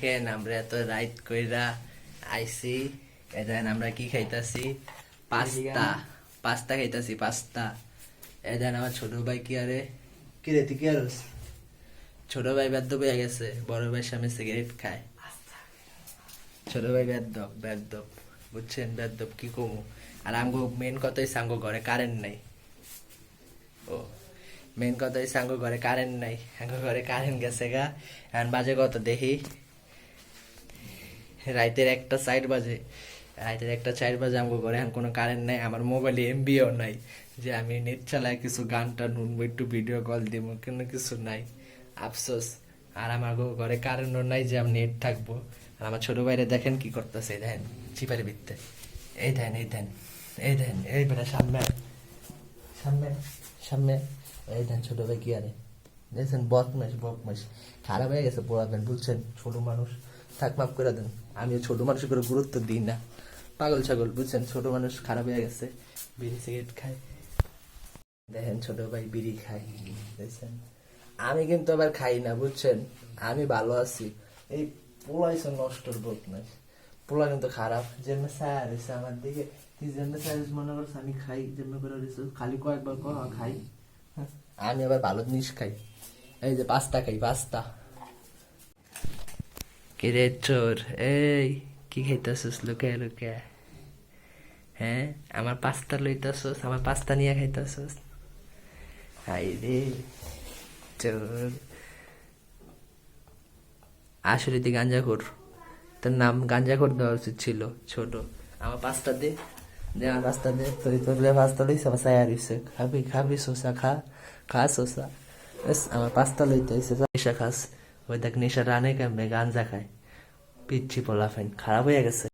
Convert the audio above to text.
কেন আমরা এত রাইট কইরা আইছি। এদেন আমরা কি খাইতাছি? পাস্তা। পাস্তা খাইতাছি, পাস্তা। এদেন আমার ছোট ভাই কি আরে কি রে তুই কি আরস? ছোট ভাই বেদ্য পেয়ে গেছে, বড় ভাইয়ের সামনে সিগারেট খায়। ছোট ভাই বেদ্যপ বেদ্যপ, বুঝছেন? বেদ্যপ কি কমু। আর আমগো মেন কথা হইছে আমগো ঘরে কারেন্ট নাই। ও মেন কথা হইছে আমগো ঘরে কারেন্ট নাই, আমগো ঘরে কারেন্ট গেছে গা। এখন বাজে কত দেখি, রাইতের 1:04 বাজে। রাইতের 1:04 বাজে আমগো ঘরে এখন কোনো কারেন্ট নাই। আমার মোবাইলে এমবিও নাই যে আমি নেট চালায় কিছু গান টান শুনবো, একটু ভিডিও কল দিব, কোনো কিছু নাই। আফসোস। আর আমার ঘরে কারেন্টও নাই যে আমি নেট থাকবো। আর আমার ছোট ভাইরে দেখেন কি করতেছে, দেখেন চিপারে বিকতে। এই দেন এই দেন এই দেন, এই বেটা সামনে সামনে সামনে। এই দেন ছোট ভাই কি আরে দেখছেন, বদমাস বদমাস খারাপ হয়ে গেছে পড়াবেন, বুঝছেন? ছোট মানুষ, থাক মাফ করে দেন। আমি ছোট মানুষের করে গুরুত্ব দিই না, পাগল ছাগল, বুঝছেন? ছোট মানুষ খারাপ হয়ে গেছে, বিড়ি সিগারেট খায়। দেখেন ছোট ভাই বিড়ি খায়, দেখছেন? আমি কিন্তু আবার খাই না, বুঝছেন? আমি ভালো আছি। এই পোলা হয়েছে নষ্টর বদমাস, পোলা কিন্তু খারাপ। যেমন স্যার হয়েছে আমার দিকে, তুই যেমন স্যার মনে করছ আমি খাই, যেমন করে খালি কয়েকবার কহ খাই। হ্যাঁ, আমি আবার ভালো জিনিস খাই। এই যে পাস্তা খাই, পাস্তা। কিরে চোর, এই কি খাইতেছিস লুকে লুকে? হ্যাঁ, আমার পাস্তা লইতেছস, আমার পাস্তা নিয়ে খাইতেছস? হাই রে চোর, আসলে তুই গাঞ্জাখোর। তোর নাম গাঞ্জাখোর দেওয়া উচিত ছিল, ছোট। আমার পাস্তা দে, দে আমার পাস্তা দে। তুই তোর পাস্তা লইস, আমার সায়া রইছে। খাবি খাবি শসা খা, খা শসা। বেশ আমার পাস্তা লইতে হইছে, নেশা খাস। ওই দেখ নেশা রানে কেমনে, গাঞ্জা খায়। পিচ্ছি পোলা ফাইন খারাপ হয়ে গেছে।